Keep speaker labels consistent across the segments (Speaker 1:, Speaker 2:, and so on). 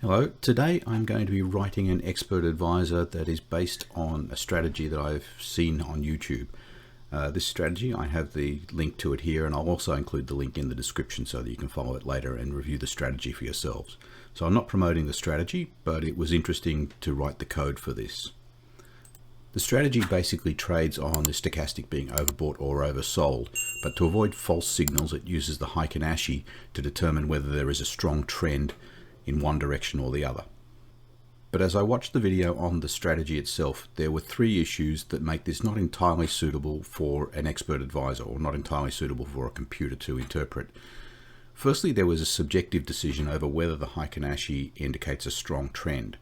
Speaker 1: Hello, today I'm going to be writing an expert advisor that is based on a strategy that I've seen on YouTube. This strategy, I have the link to it here, and I'll also include the link in the description so that you can follow it later and review the strategy for yourselves. So I'm not promoting the strategy, but it was interesting to write the code for this. The strategy basically trades on the stochastic being overbought or oversold, but to avoid false signals it uses the Heiken Ashi to determine whether there is a strong trend in one direction or the other. But as I watched the video on the strategy itself, there were three issues that make this not entirely suitable for an expert advisor, or not entirely suitable for a computer to interpret. Firstly, there was a subjective decision over whether the Heiken Ashi indicates a strong trend.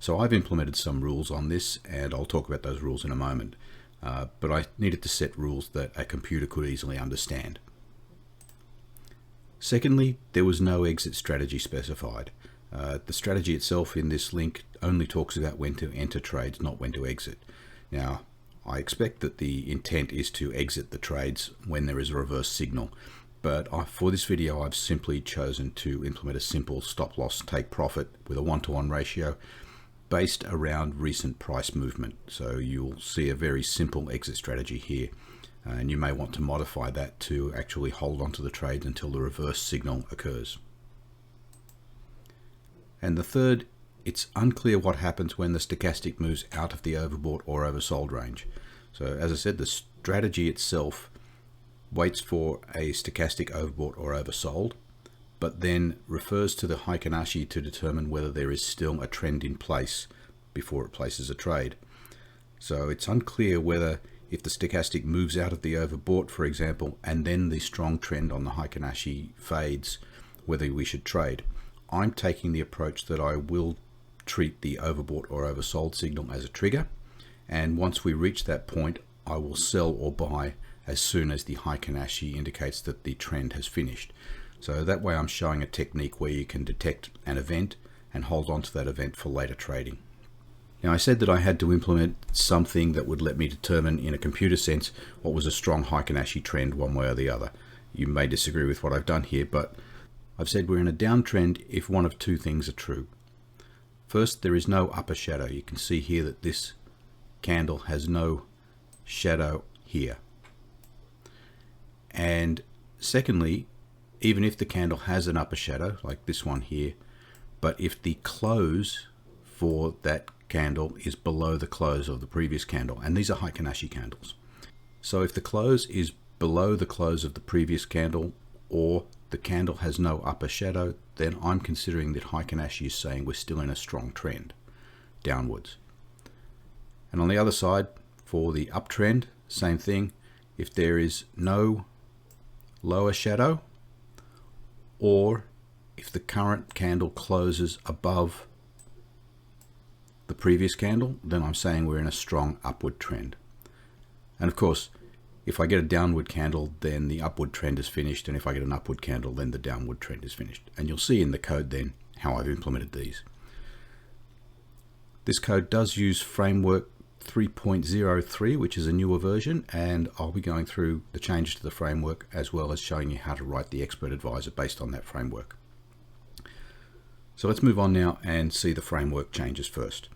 Speaker 1: So I've implemented some rules on this, and I'll talk about those rules in a moment. But I needed to set rules that a computer could easily understand. Secondly, there was no exit strategy specified. The strategy itself in this link only talks about when to enter trades, not when to exit. Now, I expect that the intent is to exit the trades when there is a reverse signal, but for this video I've simply chosen to implement a simple stop loss take profit with a 1-to-1 ratio based around recent price movement. So you'll see a very simple exit strategy here, and you may want to modify that to actually hold on to the trades until the reverse signal occurs. And the third, it's unclear what happens when the stochastic moves out of the overbought or oversold range. So as I said, the strategy itself waits for a stochastic overbought or oversold, but then refers to the Heiken Ashi to determine whether there is still a trend in place before it places a trade. So it's unclear whether if the stochastic moves out of the overbought, for example, and then the strong trend on the Heiken Ashi fades, whether we should trade. I'm taking the approach that I will treat the overbought or oversold signal as a trigger, and once we reach that point I will sell or buy as soon as the Heiken Ashi indicates that the trend has finished. So that way I'm showing a technique where you can detect an event and hold on to that event for later trading. Now I said that I had to implement something that would let me determine in a computer sense what was a strong Heiken Ashi trend one way or the other. You may disagree with what I've done here, but I've said we're in a downtrend if one of two things are true. First, there is no upper shadow. You can see here that this candle has no shadow here. And secondly, even if the candle has an upper shadow, like this one here, but if the close for that candle is below the close of the previous candle, and these are Heiken Ashi candles. So if the close is below the close of the previous candle, or the candle has no upper shadow, then I'm considering that Heiken Ashi is saying we're still in a strong trend downwards. And on the other side, for the uptrend, same thing. If there is no lower shadow, or if the current candle closes above the previous candle, then I'm saying we're in a strong upward trend. And of course, if I get a downward candle, then the upward trend is finished, and if I get an upward candle, then the downward trend is finished. And you'll see in the code then how I've implemented these. This code does use framework 3.03, which is a newer version, and I'll be going through the changes to the framework as well as showing you how to write the expert advisor based on that framework. So let's move on now and see the framework changes first.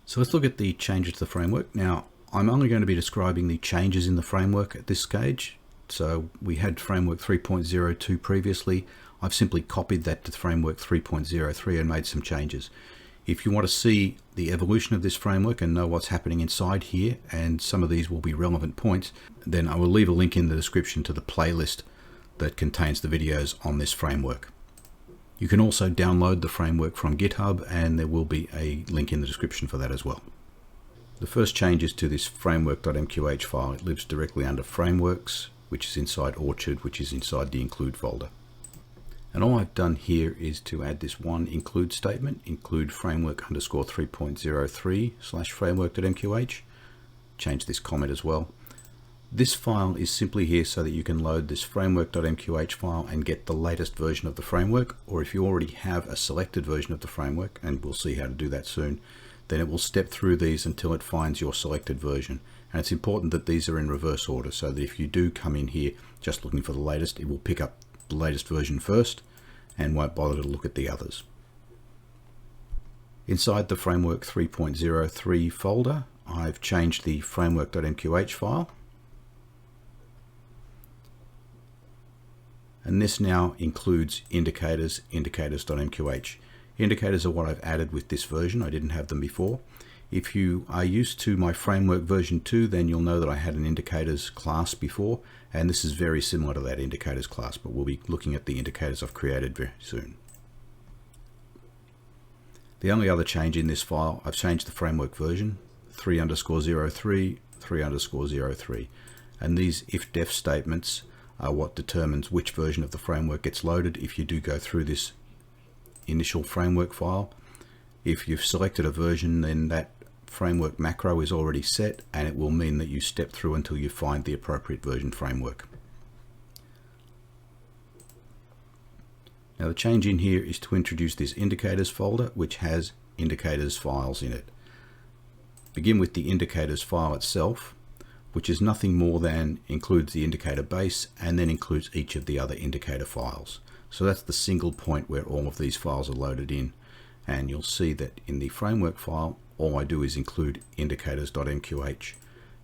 Speaker 1: So let's look at the changes to the framework. Now, I'm only going to be describing the changes in the framework at this stage. So we had framework 3.02 previously. I've simply copied that to framework 3.03 and made some changes. If you want to see the evolution of this framework and know what's happening inside here, and some of these will be relevant points, then I will leave a link in the description to the playlist that contains the videos on this framework. You can also download the framework from GitHub, and there will be a link in the description for that as well. The first change is to this framework.mqh file. It lives directly under frameworks, which is inside Orchard, which is inside the include folder. And all I've done here is to add this one include statement, include framework _ 3.03 / framework.mqh. Change this comment as well. This file is simply here so that you can load this framework.mqh file and get the latest version of the framework, or if you already have a selected version of the framework, and we'll see how to do that soon, then it will step through these until it finds your selected version. And it's important that these are in reverse order, so that if you do come in here just looking for the latest, it will pick up the latest version first and won't bother to look at the others. Inside the framework 3.03 folder, I've changed the framework.mqh file. And this now includes indicators, indicators.mqh. Indicators are what I've added with this version. I didn't have them before. If you are used to my framework version 2, then you'll know that I had an indicators class before, and this is very similar to that indicators class, but we'll be looking at the indicators I've created very soon. The only other change in this file, I've changed the framework version, 3_03, 3_03, and these if-def statements are what determines which version of the framework gets loaded if you do go through this initial framework file. If you've selected a version, then that framework macro is already set, and it will mean that you step through until you find the appropriate version framework. Now the change in here is to introduce this indicators folder, which has indicators files in it. Begin with the indicators file itself, which is nothing more than includes the indicator base and then includes each of the other indicator files. So that's the single point where all of these files are loaded in. And you'll see that in the framework file, all I do is include indicators.mqh.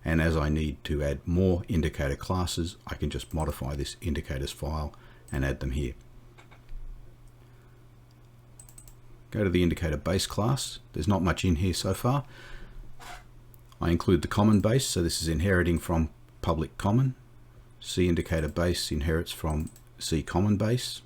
Speaker 1: And as I need to add more indicator classes, I can just modify this indicators file and add them here. Go to the indicator base class. There's not much in here so far. I include the common base, so this is inheriting from public common. CIndicator base inherits from C common base.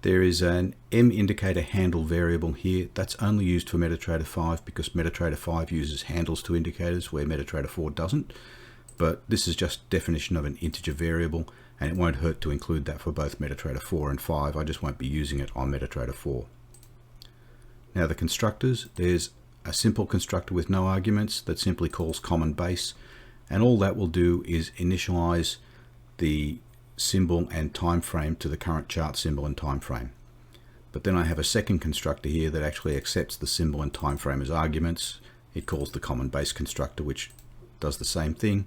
Speaker 1: There is an MIndicator handle variable here. That's only used for MetaTrader 5 because MetaTrader 5 uses handles to indicators where MetaTrader 4 doesn't. But this is just definition of an integer variable, and it won't hurt to include that for both MetaTrader 4 and 5. I just won't be using it on MetaTrader 4. Now the constructors, there's a simple constructor with no arguments that simply calls common base, and all that will do is initialize the symbol and time frame to the current chart symbol and time frame. But then I have a second constructor here that actually accepts the symbol and time frame as arguments. It calls the common base constructor, which does the same thing,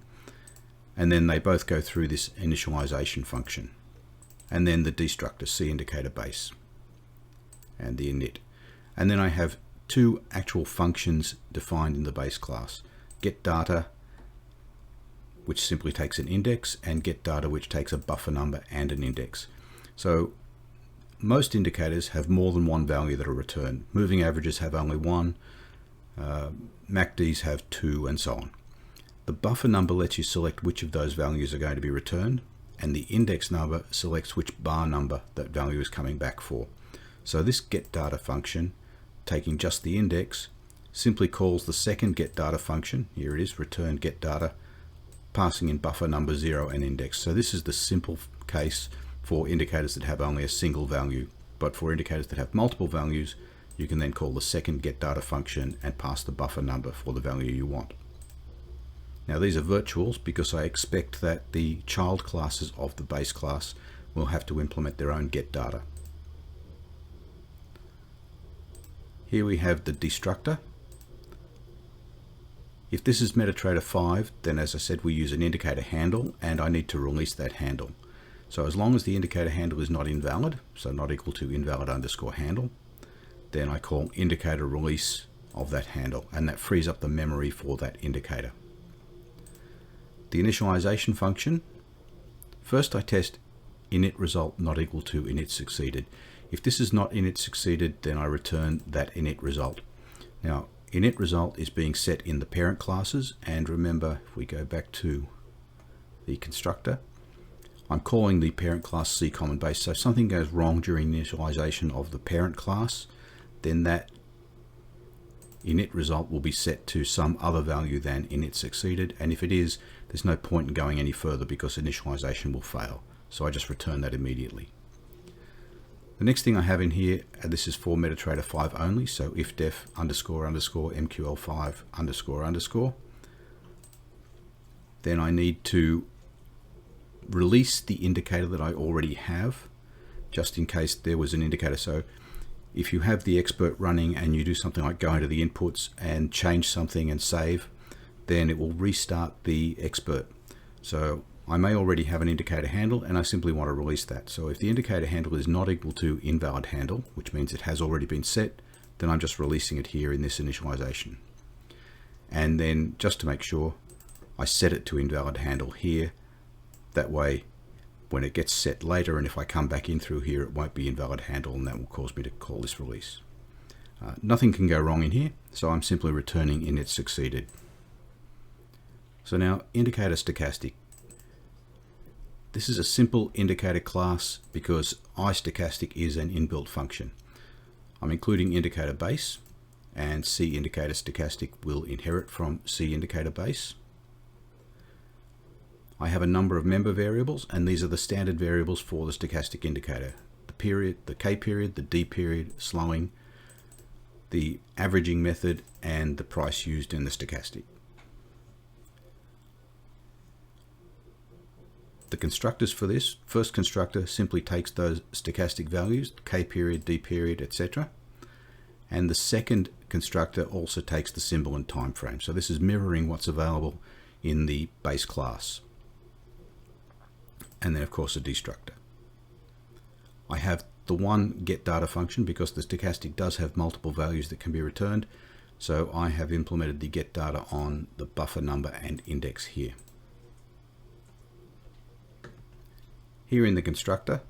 Speaker 1: and then they both go through this initialization function, and then the destructor CIndicator base and the init. And then I have two actual functions defined in the base class: getData, which simply takes an index, and getData, which takes a buffer number and an index. So most indicators have more than one value that are returned. Moving averages have only one, MACDs have two, and so on. The buffer number lets you select which of those values are going to be returned, and the index number selects which bar number that value is coming back for. So this getData function, taking just the index, simply calls the second getData function, here it is, return getData, passing in buffer number 0 and index. So this is the simple case for indicators that have only a single value, but for indicators that have multiple values, you can then call the second getData function and pass the buffer number for the value you want. Now these are virtuals because I expect that the child classes of the base class will have to implement their own getData. Here we have the destructor. If this is MetaTrader 5, then as I said, we use an indicator handle, and I need to release that handle. So as long as the indicator handle is not invalid, so not equal to invalid_handle, then I call indicator release of that handle, and that frees up the memory for that indicator. The initialization function, first I test init result not equal to init succeeded. If this is not init succeeded, then I return that init result. Now init result is being set in the parent classes, and remember, if we go back to the constructor, I'm calling the parent class C common base. So if something goes wrong during initialization of the parent class, then that init result will be set to some other value than init succeeded, and if it is, there's no point in going any further because initialization will fail. So I just return that immediately. The next thing I have in here, this is for MetaTrader 5 only, so if def __ MQL5 __. Then I need to release the indicator that I already have, just in case there was an indicator. So if you have the expert running and you do something like go into the inputs and change something and save, then it will restart the expert. So I may already have an indicator handle and I simply want to release that. So if the indicator handle is not equal to invalid handle, which means it has already been set, then I'm just releasing it here in this initialization. And then just to make sure, I set it to invalid handle here. That way, when it gets set later, and if I come back in through here, it won't be invalid handle, and that will cause me to call this release. Nothing can go wrong in here, so I'm simply returning init succeeded. So now IndicatorStochastic. This is a simple indicator class because iStochastic is an inbuilt function. I'm including indicator base, and CIndicatorStochastic will inherit from CIndicatorBase. I have a number of member variables, and these are the standard variables for the stochastic indicator. The period, the K period, the D period, slowing, the averaging method, and the price used in the stochastic. The constructors for this, first constructor simply takes those stochastic values, K period, D period, etc. And the second constructor also takes the symbol and time frame. So this is mirroring what's available in the base class. And then of course a destructor. I have the one getData function because the stochastic does have multiple values that can be returned. So I have implemented the getData on the buffer number and index here. Here in the constructor,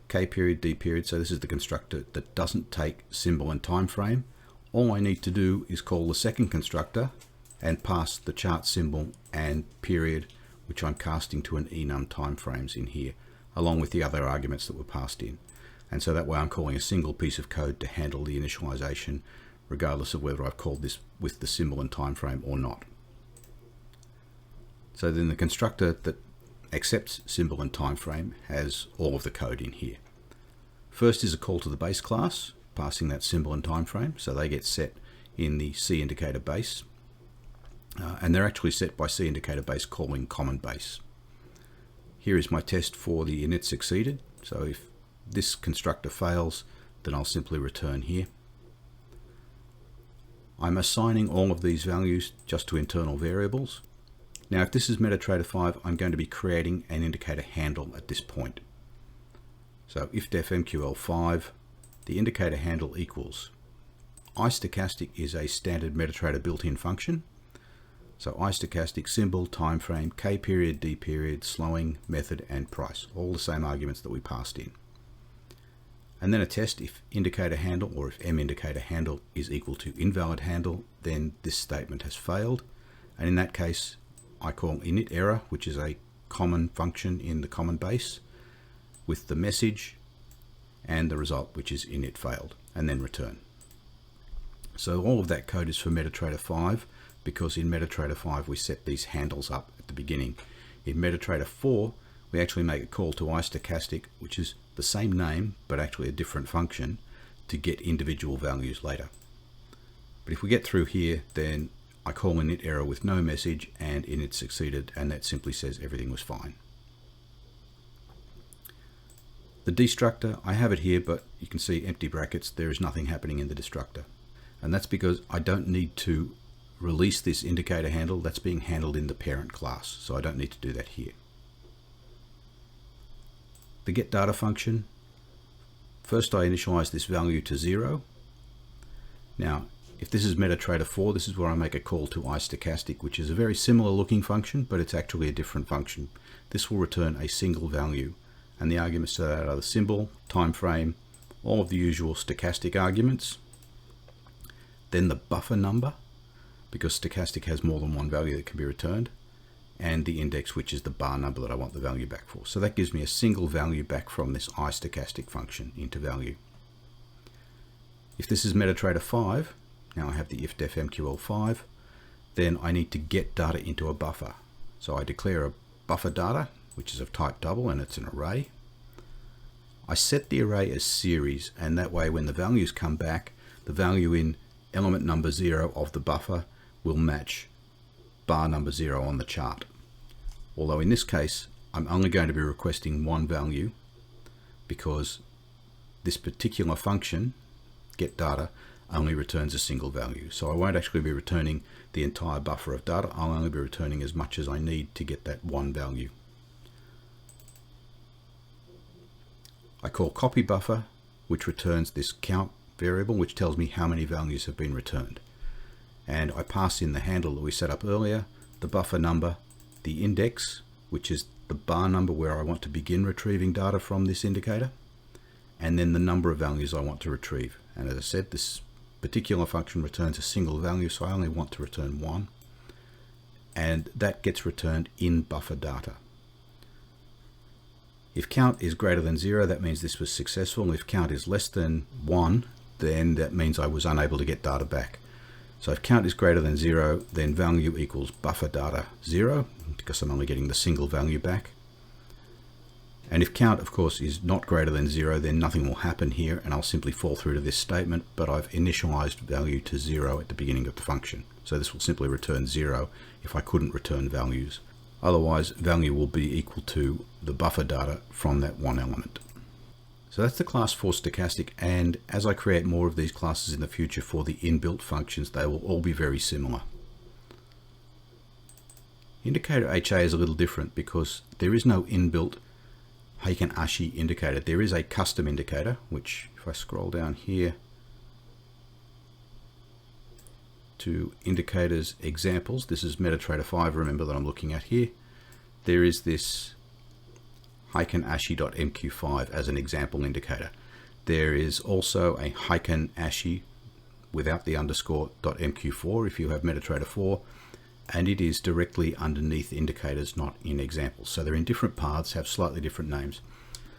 Speaker 1: K period, D period, so this is the constructor that doesn't take symbol and time frame. All I need to do is call the second constructor and pass the chart symbol and period, which I'm casting to an enum time frames in here, along with the other arguments that were passed in. And so that way I'm calling a single piece of code to handle the initialization, regardless of whether I've called this with the symbol and time frame or not. So then the constructor that accepts symbol and time frame has all of the code in here. First is a call to the base class, passing that symbol and time frame, so they get set in the CIndicatorBase, and they're actually set by CIndicatorBase calling common base. Here is my test for the init succeeded, so if this constructor fails, then I'll simply return here. I'm assigning all of these values just to internal variables. Now if this is MetaTrader 5, I'm going to be creating an indicator handle at this point. So if def MQL5, the indicator handle equals iStochastic is a standard MetaTrader built-in function. So iStochastic symbol, time frame, K period, D period, slowing, method, and price. All the same arguments that we passed in. And then a test if indicator handle or if mIndicator handle is equal to invalid handle, then this statement has failed. And in that case, I call init error, which is a common function in the common base, with the message and the result, which is init failed, and then return. So all of that code is for MetaTrader 5, because in MetaTrader 5 we set these handles up at the beginning. In MetaTrader 4, we actually make a call to iStochastic, which is the same name, but actually a different function, to get individual values later. But if we get through here, then I call init error with no message and init succeeded, and that simply says everything was fine. The destructor, I have it here, but you can see empty brackets. There is nothing happening in the destructor. And that's because I don't need to release this indicator handle. That's being handled in the parent class, so I don't need to do that here. The getData function, first I initialize this value to 0. Now, if this is MetaTrader 4, this is where I make a call to iStochastic, which is a very similar looking function, but it's actually a different function. This will return a single value, and the arguments to that are the symbol, time frame, all of the usual stochastic arguments, then the buffer number, because stochastic has more than one value that can be returned, and the index, which is the bar number that I want the value back for. So that gives me a single value back from this iStochastic function into value. If this is MetaTrader 5, now I have the if def MQL5, then I need to get data into a buffer. So I declare a buffer data, which is of type double, and it's an array. I set the array as series, and that way when the values come back, the value in element number 0 of the buffer will match bar number 0 on the chart. Although in this case, I'm only going to be requesting one value because this particular function, getData, only returns a single value. So I won't actually be returning the entire buffer of data. I'll only be returning as much as I need to get that one value. I call copy buffer, which returns this count variable, which tells me how many values have been returned. And I pass in the handle that we set up earlier, the buffer number, the index, which is the bar number where I want to begin retrieving data from this indicator, and then the number of values I want to retrieve. And as I said, this particular function returns a single value, so I only want to return one, and that gets returned in buffer data. If count is greater than 0, that means this was successful. If count is less than 1, then that means I was unable to get data back. So if count is greater than 0, then value equals buffer data 0, because I'm only getting the single value back. And if count, of course, is not greater than 0, then nothing will happen here, and I'll simply fall through to this statement, but I've initialized value to 0 at the beginning of the function. So this will simply return 0 if I couldn't return values. Otherwise, value will be equal to the buffer data from that one element. So that's the class for Stochastic, and as I create more of these classes in the future for the inbuilt functions, they will all be very similar. IndicatorHA is a little different because there is no inbuilt Heiken Ashi indicator. There is a custom indicator, which if I scroll down here to indicators examples, this is MetaTrader 5, remember, that I'm looking at here. There is this Heiken Ashi.mq5 as an example indicator. There is also a Heiken Ashi without the underscore .mq4 if you have MetaTrader 4, and it is directly underneath indicators, not in examples. So they're in different paths, have slightly different names.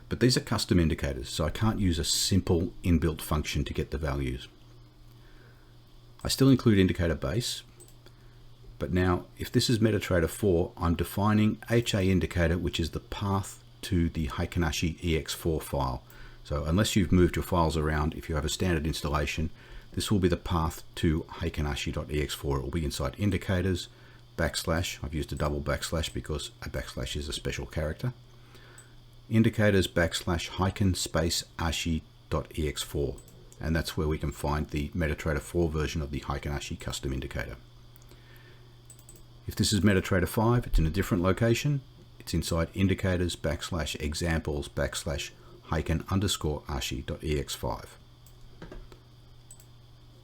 Speaker 1: But these are custom indicators, so I can't use a simple inbuilt function to get the values. I still include indicator base, but now if this is MetaTrader 4, I'm defining HA indicator, which is the path to the Heiken Ashi ex4 file. So unless you've moved your files around, if you have a standard installation, this will be the path to HeikenAshi.ex4. It will be inside indicators, backslash. I've used a double backslash because a backslash is a special character. Indicators backslash Heiken space Ashi.ex4. And that's where we can find the MetaTrader 4 version of the Heiken Ashi custom indicator. If this is MetaTrader 5, it's in a different location. It's inside indicators backslash examples backslash Heiken underscore Ashi.ex5.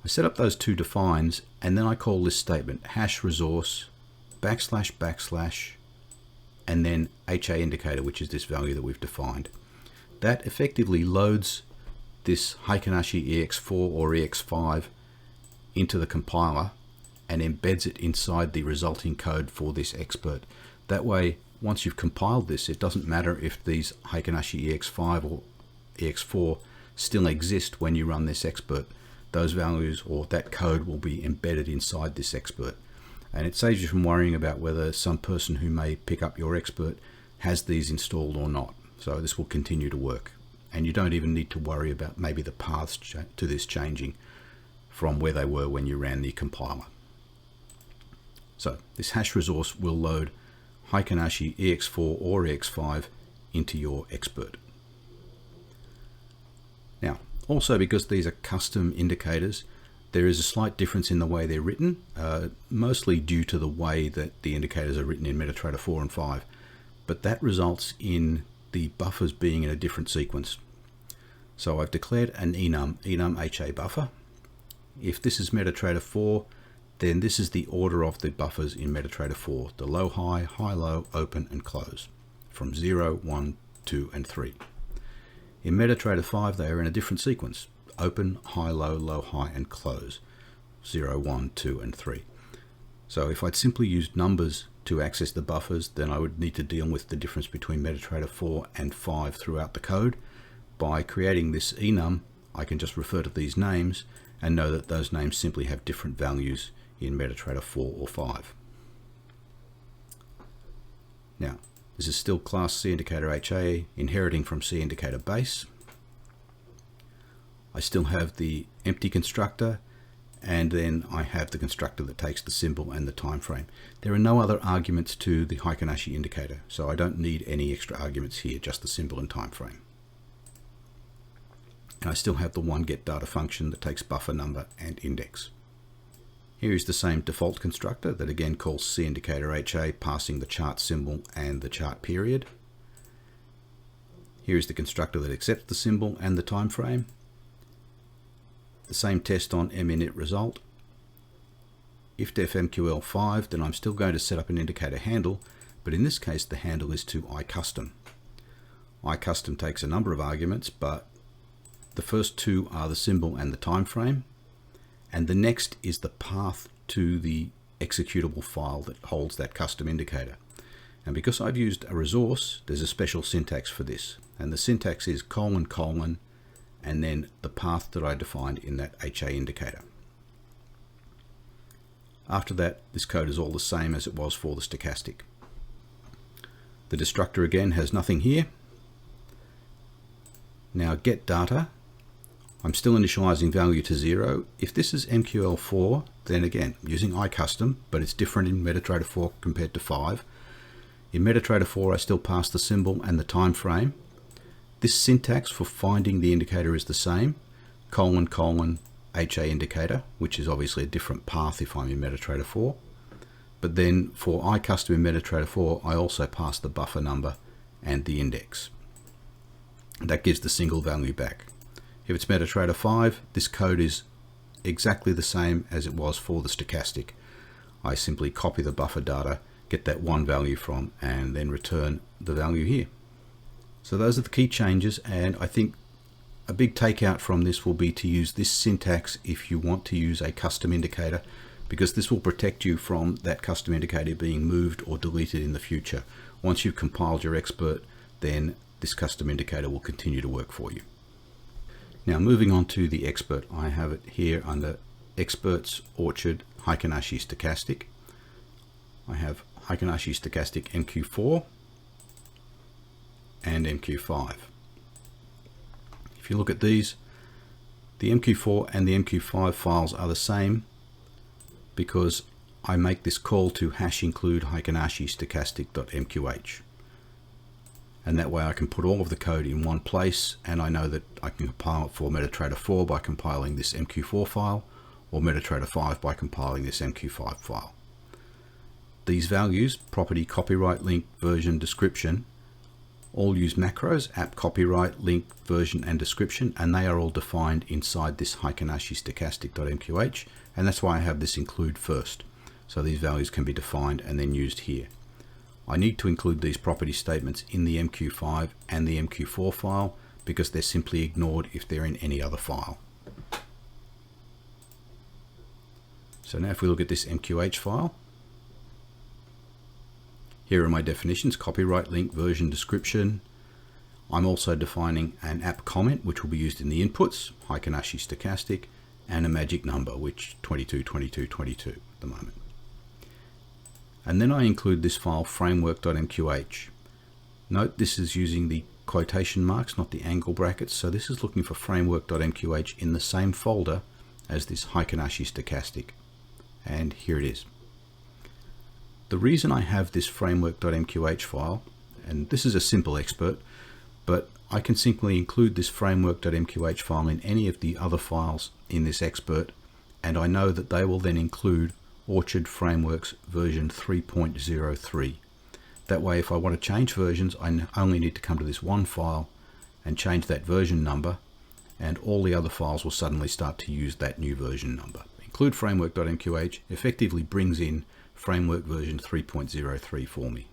Speaker 1: I set up those two defines, and then I call this statement hash resource backslash backslash and then HA indicator, which is this value that we've defined. That effectively loads this Heiken Ashi ex4 or ex5 into the compiler and embeds it inside the resulting code for this expert. That way, once you've compiled this, it doesn't matter if these Heiken Ashi ex5 or ex4 still exist when you run this expert. Those values or that code will be embedded inside this expert. And it saves you from worrying about whether some person who may pick up your expert has these installed or not. So this will continue to work. And you don't even need to worry about maybe the paths to this changing from where they were when you ran the compiler. So this hash resource will load Heiken Ashi ex4 or ex5 into your expert. Now, also because these are custom indicators, there is a slight difference in the way they're written, mostly due to the way that the indicators are written in MetaTrader 4 and 5. But that results in the buffers being in a different sequence. So I've declared an enum HA buffer. If this is MetaTrader 4, then this is the order of the buffers in MetaTrader 4, the low, high, high, low, open, and close, from 0, 1, 2, and 3. In MetaTrader 5, they are in a different sequence, open, high, low, high, and close, 0, 1, 2, and 3. So if I'd simply used numbers to access the buffers, then I would need to deal with the difference between MetaTrader 4 and 5 throughout the code. By creating this enum, I can just refer to these names and know that those names simply have different values in MetaTrader 4 or 5. Now, this is still class CIndicatorHA, inheriting from CIndicatorBase. I still have the empty constructor, and then I have the constructor that takes the symbol and the time frame. There are no other arguments to the Heiken Ashi indicator, so I don't need any extra arguments here, just the symbol and time frame. And I still have the onGetData function that takes buffer number and index. Here is the same default constructor that again calls CIndicatorHA, passing the chart symbol and the chart period. Here is the constructor that accepts the symbol and the time frame. The same test on minit result. If def MQL5, then I'm still going to set up an indicator handle, but in this case the handle is to iCustom. iCustom takes a number of arguments, but the first two are the symbol and the time frame, and the next is the path to the executable file that holds that custom indicator. And because I've used a resource, there's a special syntax for this, and the syntax is : and then the path that I defined in that HA indicator. After that, this code is all the same as it was for the stochastic. The destructor again has nothing here. Now get data. I'm still initializing value to 0. If this is MQL4, then again, using iCustom, but it's different in MetaTrader 4 compared to 5. In MetaTrader 4, I still pass the symbol and the time frame. This syntax for finding the indicator is the same: : HA indicator, which is obviously a different path if I'm in MetaTrader 4. But then for iCustom in MetaTrader 4, I also pass the buffer number and the index. That gives the single value back. If it's MetaTrader 5, this code is exactly the same as it was for the stochastic. I simply copy the buffer data, get that one value from, and then return the value here. So those are the key changes, and I think a big takeout from this will be to use this syntax if you want to use a custom indicator, because this will protect you from that custom indicator being moved or deleted in the future. Once you've compiled your expert, then this custom indicator will continue to work for you. Now moving on to the expert, I have it here under Experts, Orchard, Heiken Ashi Stochastic. I have Heiken Ashi Stochastic MQ4 and MQ5. If you look at these, the MQ4 and the MQ5 files are the same because I make this call to hash include Heiken Ashi stochastic.mqh. And that way I can put all of the code in one place, and I know that I can compile it for MetaTrader 4 by compiling this MQ4 file, or MetaTrader 5 by compiling this MQ5 file. These values, property, copyright, link, version, description, all use macros: app copyright, link, version, and description, and they are all defined inside this Heiken Ashi stochastic.mqh, and that's why I have this include first. So these values can be defined and then used here. I need to include these property statements in the MQ5 and the MQ4 file because they're simply ignored if they're in any other file. So now if we look at this MQH file, here are my definitions: copyright, link, version, description. I'm also defining an app comment, which will be used in the inputs, Heiken Ashi stochastic, and a magic number, which 22, 22, 22 at the moment. And then I include this file framework.mqh. Note this is using the quotation marks, not the angle brackets, so this is looking for framework.mqh in the same folder as this Heiken Ashi stochastic. And here it is. The reason I have this framework.mqh file, and this is a simple expert, but I can simply include this framework.mqh file in any of the other files in this expert, and I know that they will then include Orchard Frameworks version 3.03. That way, if I want to change versions, I only need to come to this one file and change that version number, and all the other files will suddenly start to use that new version number. Include framework.mqh effectively brings in framework version 3.03 for me.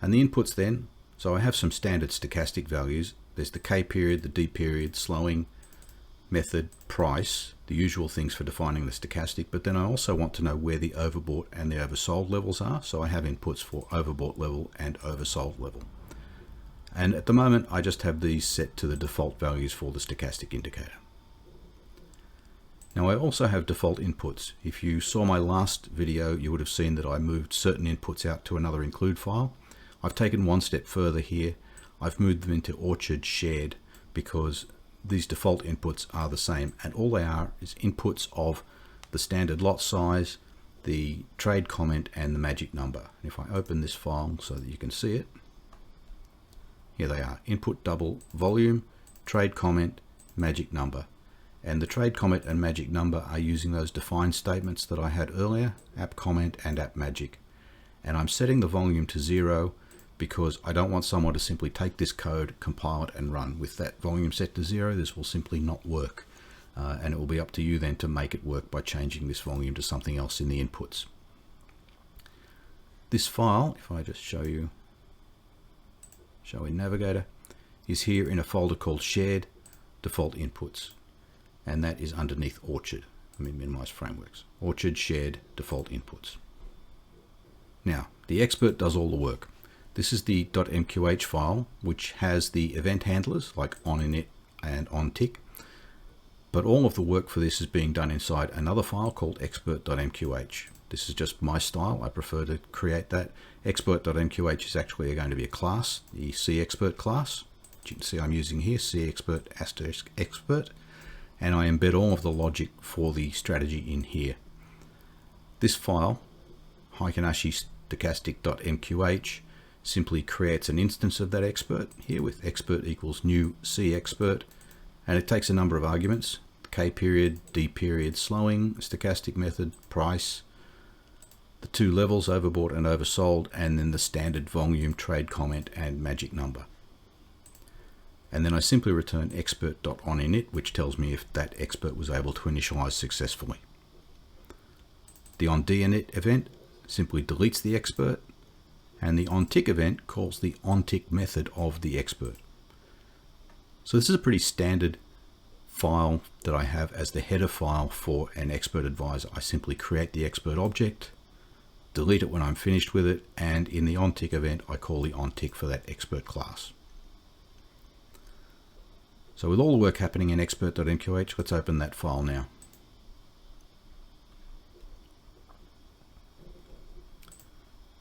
Speaker 1: And the inputs then, so I have some standard stochastic values. There's the K period, the D period, slowing, method, price, the usual things for defining the stochastic, but then I also want to know where the overbought and the oversold levels are, so I have inputs for overbought level and oversold level. And at the moment I just have these set to the default values for the stochastic indicator. Now I also have default inputs. If you saw my last video, you would have seen that I moved certain inputs out to another include file. I've taken one step further here. I've moved them into Orchard Shared because these default inputs are the same, and all they are is inputs of the standard lot size, the trade comment, and the magic number. And if I open this file so that you can see it, here they are: input double volume, trade comment, magic number. And the trade comment and magic number are using those defined statements that I had earlier, app comment and app magic. And I'm setting the volume to 0 because I don't want someone to simply take this code, compile it and run. With that volume set to 0, this will simply not work. And it will be up to you then to make it work by changing this volume to something else in the inputs. This file, if I just show you, show in Navigator, is here in a folder called Shared Default Inputs. And that is underneath Orchard. Let me minimize frameworks. Orchard Shared Default Inputs. Now, the expert does all the work. This is the .mqh file, which has the event handlers like onInit and onTick. But all of the work for this is being done inside another file called expert.mqh. This is just my style. I prefer to create that. Expert.mqh is actually going to be a class, the CExpert class. You can see I'm using here CExpert*expert, and I embed all of the logic for the strategy in here. This file, Heiken Ashi Stochastic.mqh, simply creates an instance of that expert here with expert equals new CExpert, and it takes a number of arguments: K period, D period, slowing, stochastic method, price, the two levels, overbought and oversold, and then the standard volume, trade comment, and magic number. And then I simply return expert.onInit, which tells me if that expert was able to initialize successfully. The onDinit event simply deletes the expert, and the onTick event calls the onTick method of the expert. So this is a pretty standard file that I have as the header file for an expert advisor. I simply create the expert object, delete it when I'm finished with it, and in the onTick event I call the onTick for that expert class. So with all the work happening in expert.mqh, let's open that file now.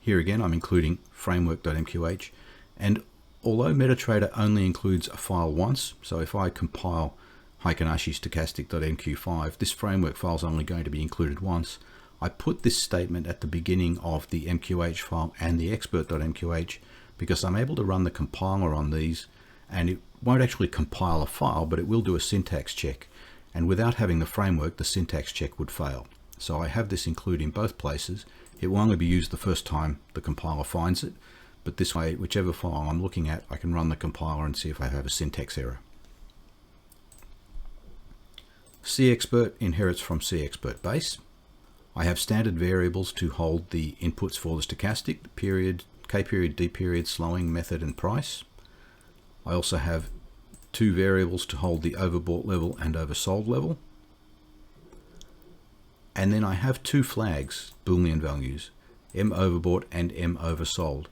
Speaker 1: Here again I'm including framework.mqh, and although MetaTrader only includes a file once, so if I compile Heiken Ashi Stochastic.mq5, this framework file is only going to be included once. I put this statement at the beginning of the mqh file and the expert.mqh because I'm able to run the compiler on these, and it won't actually compile a file, but it will do a syntax check, and without having the framework the syntax check would fail. So I have this included in both places. It will only be used the first time the compiler finds it, but this way whichever file I'm looking at I can run the compiler and see if I have a syntax error. CExpert inherits from CExpert base. I have standard variables to hold the inputs for the stochastic, period, K period, D period, slowing, method and price. I also have two variables to hold the overbought level and oversold level. And then I have two flags, Boolean values, M overbought and M oversold.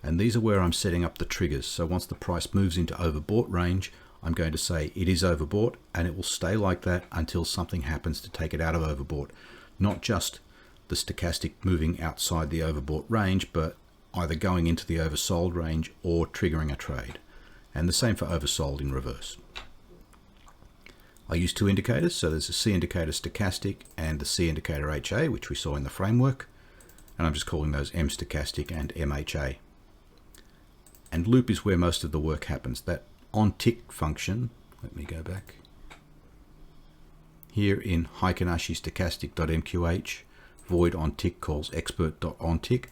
Speaker 1: And these are where I'm setting up the triggers. So once the price moves into overbought range, I'm going to say it is overbought, and it will stay like that until something happens to take it out of overbought. Not just the stochastic moving outside the overbought range, but either going into the oversold range or triggering a trade. And the same for oversold in reverse. I use two indicators, so there's a CIndicatorStochastic and the CIndicatorHA, which we saw in the framework, and I'm just calling those mStochastic and mHA. And loop is where most of the work happens. That onTick function, let me go back. Here in Heiken Ashi Stochastic.mqh, void onTick calls expert.onTick.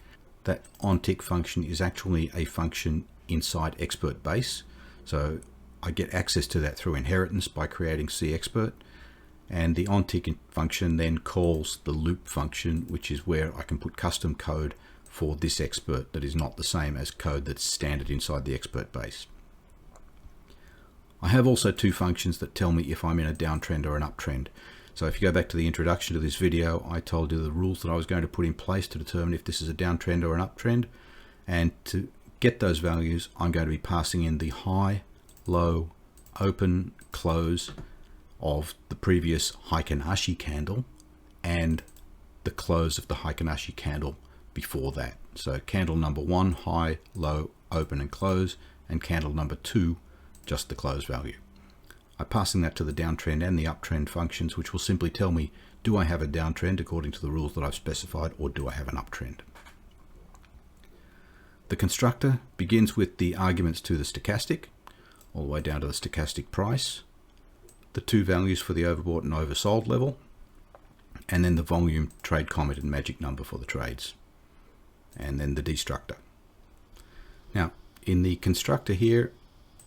Speaker 1: That onTick function is actually a function inside expert base. So I get access to that through inheritance by creating CExpert, and the onTick function then calls the loop function, which is where I can put custom code for this expert that is not the same as code that's standard inside the expert base. I have also two functions that tell me if I'm in a downtrend or an uptrend. So if you go back to the introduction to this video, I told you the rules that I was going to put in place to determine if this is a downtrend or an uptrend, and to get those values I'm going to be passing in the high, low, open, close of the previous Heiken Ashi candle and the close of the Heiken Ashi candle before that. So candle number 1, high, low, open and close, and candle number 2, just the close value. I'm passing that to the downtrend and the uptrend functions, which will simply tell me, do I have a downtrend according to the rules that I've specified, or do I have an uptrend? The constructor begins with the arguments to the stochastic, all the way down to the stochastic price, the two values for the overbought and oversold level, and then the volume, trade comment and magic number for the trades, and then the destructor. Now, in the constructor here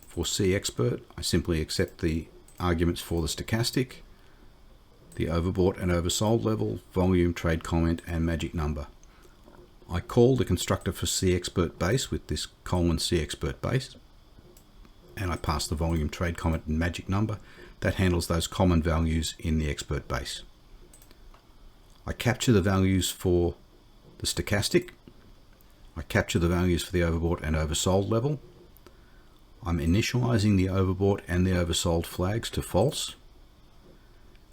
Speaker 1: for CExpert, I simply accept the arguments for the stochastic, the overbought and oversold level, volume, trade comment, and magic number. I call the constructor for CExpert base with this :CExpert base, and I pass the volume, trade comment, and magic number. That handles those common values in the expert base. I capture the values for the stochastic. I capture the values for the overbought and oversold level. I'm initializing the overbought and the oversold flags to false.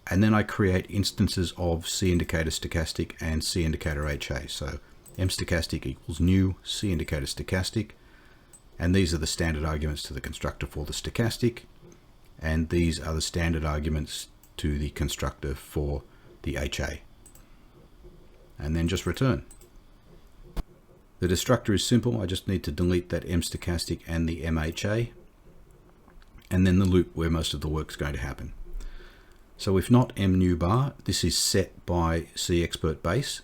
Speaker 1: And then I create instances of CIndicatorStochastic and CIndicatorHA. So mStochastic equals new CIndicatorStochastic. And these are the standard arguments to the constructor for the stochastic. And these are the standard arguments to the constructor for the HA. And then just return. The destructor is simple. I just need to delete that mStochastic and the MHA, and then the loop where most of the work is going to happen. So if not mNewBar, this is set by CExpert base.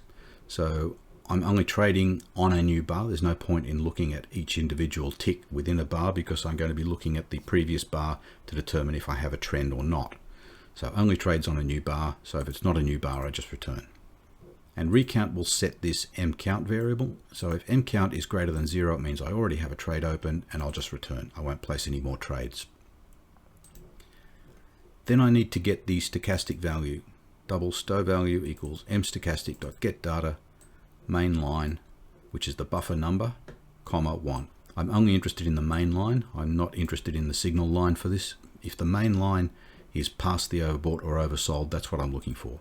Speaker 1: So I'm only trading on a new bar. There's no point in looking at each individual tick within a bar because I'm going to be looking at the previous bar to determine if I have a trend or not. So only trades on a new bar. So if it's not a new bar, I just return. And recount will set this mCount variable. So if mCount is greater than 0, it means I already have a trade open, and I'll just return. I won't place any more trades. Then I need to get the stochastic value. Double sto value equals mStochastic.getData main line, which is the buffer number, comma 1. I'm only interested in the main line. I'm not interested in the signal line for this. If the main line is past the overbought or oversold, that's what I'm looking for.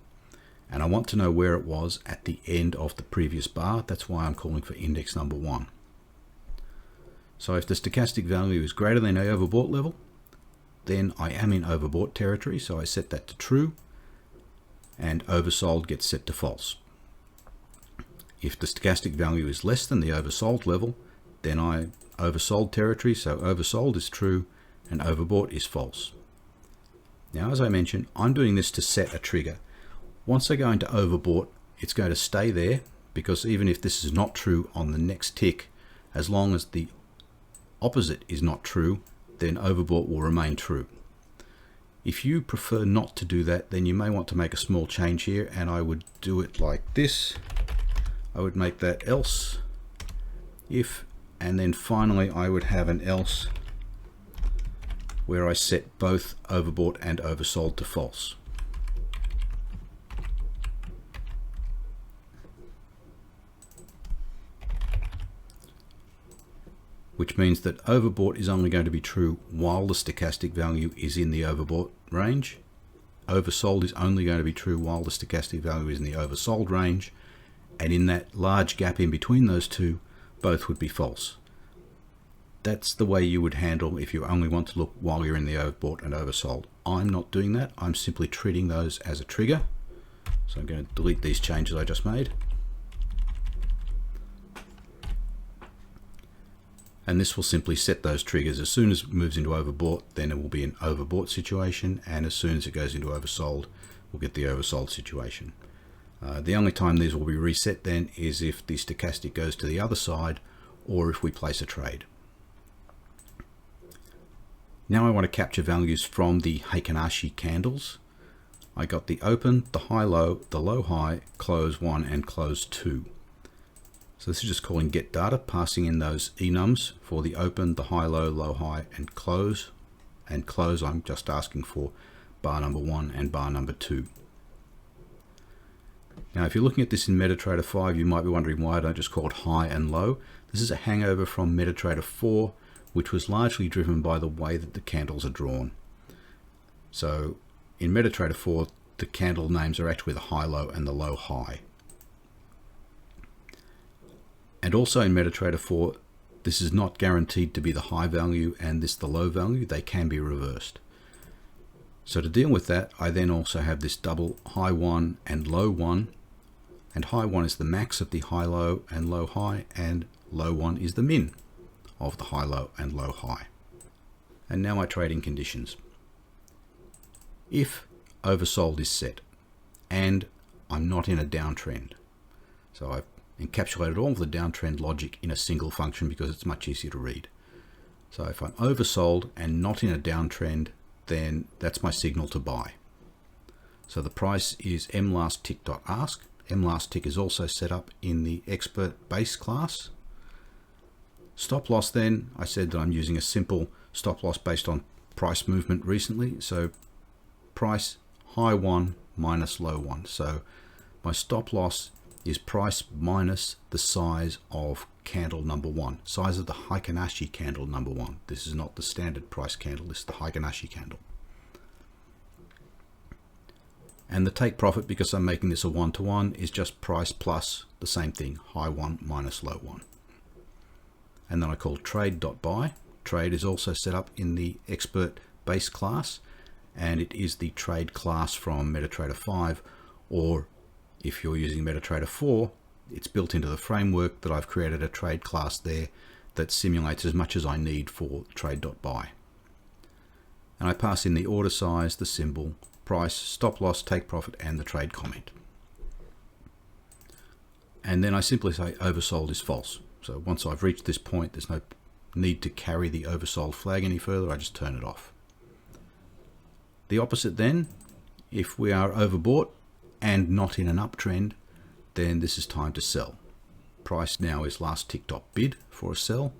Speaker 1: And I want to know where it was at the end of the previous bar. That's why I'm calling for index number 1. So if the stochastic value is greater than the overbought level, then I am in overbought territory, so I set that to true, and oversold gets set to false. If the stochastic value is less than the oversold level, then I'm oversold territory, so oversold is true and overbought is false. Now, as I mentioned, I'm doing this to set a trigger. Once I go into overbought, it's going to stay there, because even if this is not true on the next tick, as long as the opposite is not true, then overbought will remain true. If you prefer not to do that, then you may want to make a small change here, and I would do it like this. I would make that else, if, and then finally I would have an else where I set both overbought and oversold to false. Which means that overbought is only going to be true while the stochastic value is in the overbought range. Oversold is only going to be true while the stochastic value is in the oversold range. And in that large gap in between those two, both would be false. That's the way you would handle if you only want to look while you're in the overbought and oversold. I'm not doing that. I'm simply treating those as a trigger. So I'm going to delete these changes I just made. And this will simply set those triggers. As soon as it moves into overbought, then it will be an overbought situation, and as soon as it goes into oversold, we'll get the oversold situation. The only time these will be reset then is if the stochastic goes to the other side, or if we place a trade. Now I want to capture values from the Heiken Ashi candles. I got the open, the high-low, the low-high, close 1, and close 2. So this is just calling getData, passing in those enums for the open, the high-low, low-high, and close. And close, I'm just asking for bar number 1 and bar number 2. Now, if you're looking at this in MetaTrader 5, you might be wondering why I don't just call it high and low. This is a hangover from MetaTrader 4, which was largely driven by the way that the candles are drawn. So in MetaTrader 4, the candle names are actually the high-low and the low-high. And also in MetaTrader 4, this is not guaranteed to be the high value and this the low value. They can be reversed. So to deal with that, I then also have this double high 1 and low 1. And high 1 is the max of the high-low and low-high, and low 1 is the min of the high-low and low-high. And now my trading conditions. If oversold is set and I'm not in a downtrend, so I've encapsulated all of the downtrend logic in a single function because it's much easier to read. So if I'm oversold and not in a downtrend, then that's my signal to buy. So the price is mlasttick.ask. mlasttick is also set up in the expert base class. Stop loss, then I said that I'm using a simple stop loss based on price movement recently. So price high 1 minus low 1. So my stop loss is price minus the size of candle number 1, size of the Heiken Ashi candle number 1. This is not the standard price candle, this is the Heiken Ashi candle. And the take profit, because I'm making this a 1-to-1, is just price plus the same thing, high 1 minus low 1. And then I call trade.buy. Trade is also set up in the expert base class, and it is the trade class from MetaTrader 5, or if you're using MetaTrader 4, it's built into the framework that I've created a trade class there that simulates as much as I need for trade.buy. And I pass in the order size, the symbol, price, stop loss, take profit, and the trade comment. And then I simply say oversold is false. So once I've reached this point, there's no need to carry the oversold flag any further. I just turn it off. The opposite then, if we are overbought and not in an uptrend, then this is time to sell. Price now is last tick.bid for a sell.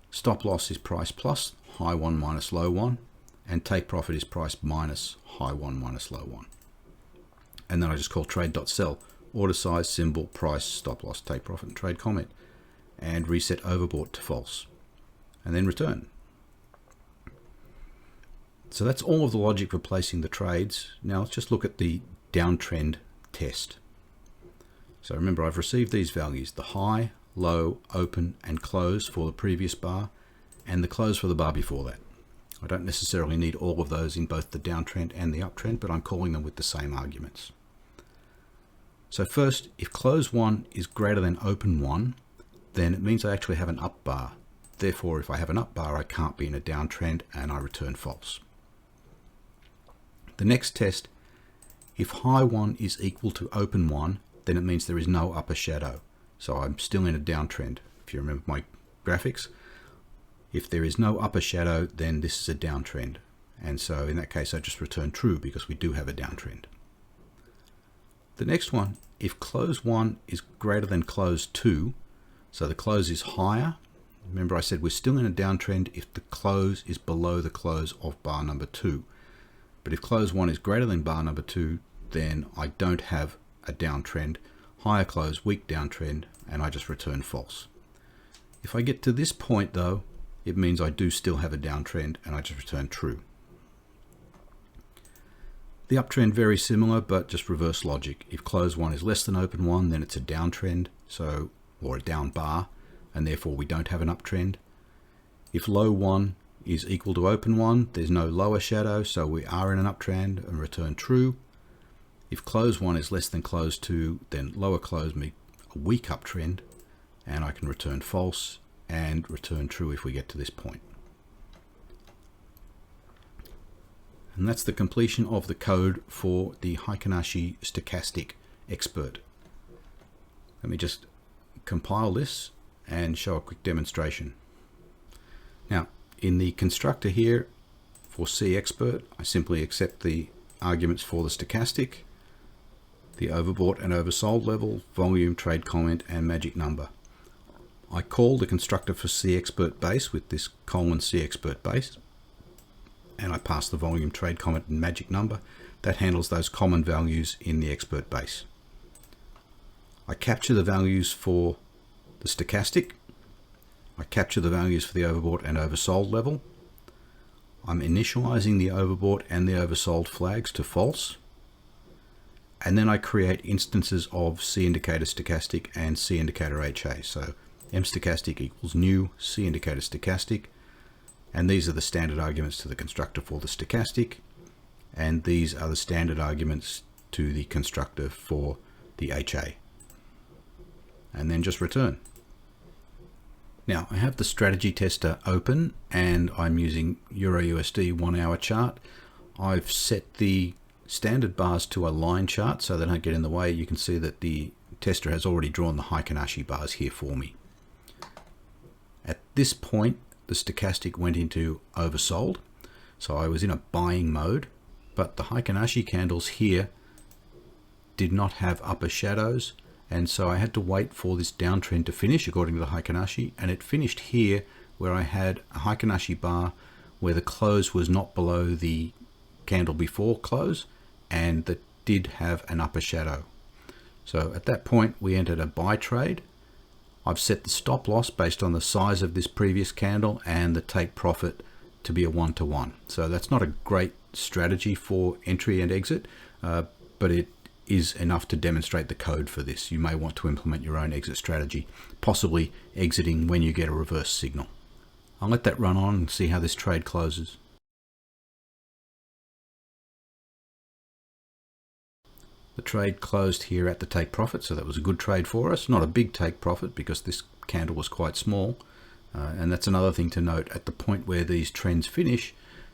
Speaker 1: Stop loss is price plus high 1 minus low 1, and take profit is price minus high 1 minus low 1. And then I just call trade.sell, order size, symbol, price, stop loss, take profit, and trade comment, and reset overbought to false, and then return. So that's all of the logic for placing the trades. Now let's just look at the downtrend test. So remember, I've received these values, the high, low, open, and close for the previous bar, and the close for the bar before that. I don't necessarily need all of those in both the downtrend and the uptrend, but I'm calling them with the same arguments. So first, if close 1 is greater than open 1, then it means I actually have an up bar. Therefore, if I have an up bar, I can't be in a downtrend, and I return false. The next test, if high 1 is equal to open 1, then it means there is no upper shadow. So I'm still in a downtrend. If you remember my graphics, if there is no upper shadow, then this is a downtrend. And so in that case, I just return true because we do have a downtrend. The next one, if close 1 is greater than close 2, so the close is higher. Remember I said we're still in a downtrend if the close is below the close of bar number 2. But if close 1 is greater than bar number 2, then I don't have a downtrend, higher close, weak downtrend, and I just return false. If I get to this point though, it means I do still have a downtrend, and I just return true. The uptrend very similar, but just reverse logic. If close 1 is less than open 1, then it's a downtrend, so, or a down bar, and therefore we don't have an uptrend. If low 1 is equal to open 1, there's no lower shadow, so we are in an uptrend, and return true. If close 1 is less than close 2, then lower close means a weak uptrend, and I can return false and return true if we get to this point. And that's the completion of the code for the Heiken Ashi stochastic expert. Let me just compile this and show a quick demonstration. Now, in the constructor here for CExpert, I simply accept the arguments for the stochastic, the overbought and oversold level, volume, trade comment, and magic number. I call the constructor for CExpert base with this :CExpert base, and I pass the volume, trade comment, and magic number. That handles those common values in the expert base. I capture the values for the stochastic. I capture the values for the overbought and oversold level. I'm initializing the overbought and the oversold flags to false. And then I create instances of CIndicatorStochastic and CIndicatorHA. So mStochastic equals new CIndicatorStochastic. And these are the standard arguments to the constructor for the stochastic. And these are the standard arguments to the constructor for the HA. And then just return. Now I have the strategy tester open and I'm using EURUSD 1 hour chart. I've set the standard bars to a line chart so they don't get in the way. You can see that the tester has already drawn the Heiken Ashi bars here for me. At this point, the stochastic went into oversold, so I was in a buying mode, but the Heiken Ashi candles here did not have upper shadows, and so I had to wait for this downtrend to finish according to the Heiken Ashi, and it finished here where I had a Heiken Ashi bar where the close was not below the candle before close, and that did have an upper shadow. So at that point we entered a buy trade. I've set the stop loss based on the size of this previous candle and the take profit to be a 1-to-1. So that's not a great strategy for entry and exit, but it is enough to demonstrate the code for this. You may want to implement your own exit strategy, possibly exiting when you get a reverse signal. I'll let that run on and see how this trade closes. The trade closed here at the take profit, so that was a good trade for us. Not a big take profit because this candle was quite small. And that's another thing to note. At the point where these trends finish,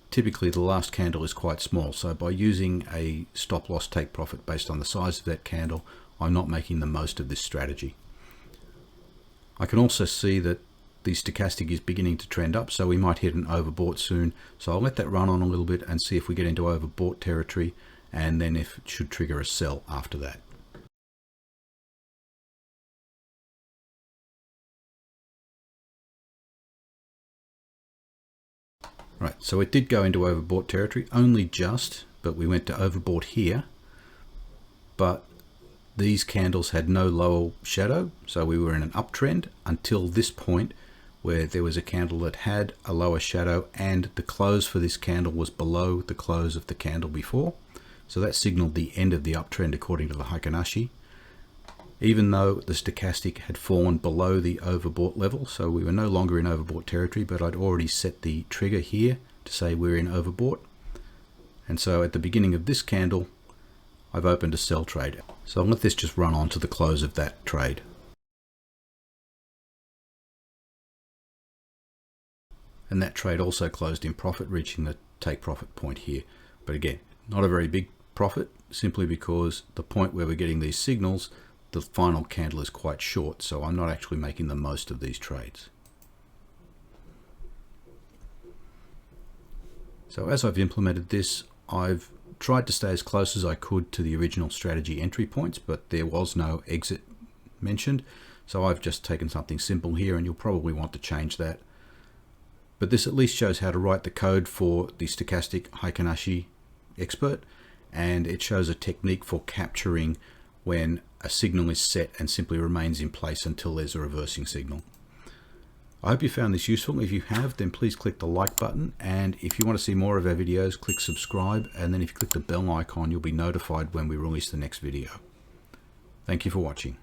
Speaker 1: typically the last candle is quite small. So by using a stop loss take profit based on the size of that candle, I'm not making the most of this strategy. I can also see that the stochastic is beginning to trend up, so we might hit an overbought soon. So I'll let that run on a little bit and see if we get into overbought territory, and then if it should trigger a sell after that. Right, so it did go into overbought territory, only just, but we went to overbought here. But these candles had no lower shadow, so we were in an uptrend until this point where there was a candle that had a lower shadow and the close for this candle was below the close of the candle before. So that signaled the end of the uptrend according to the Heiken Ashi, even though the stochastic had fallen below the overbought level. So we were no longer in overbought territory, but I'd already set the trigger here to say we're in overbought. And so at the beginning of this candle, I've opened a sell trade. So I'll let this just run on to the close of that trade. And that trade also closed in profit, reaching the take profit point here. But again, not a very big profit, simply because the point where we're getting these signals, the final candle is quite short, so I'm not actually making the most of these trades. So as I've implemented this, I've tried to stay as close as I could to the original strategy entry points, but there was no exit mentioned. So I've just taken something simple here, and you'll probably want to change that. But this at least shows how to write the code for the stochastic Heiken Ashi expert, and it shows a technique for capturing when a signal is set and simply remains in place until there's a reversing signal. I hope you found this useful. If you have, then please click the like button, and if you want to see more of our videos, click subscribe, and then if you click the bell icon, you'll be notified when we release the next video. Thank you for watching.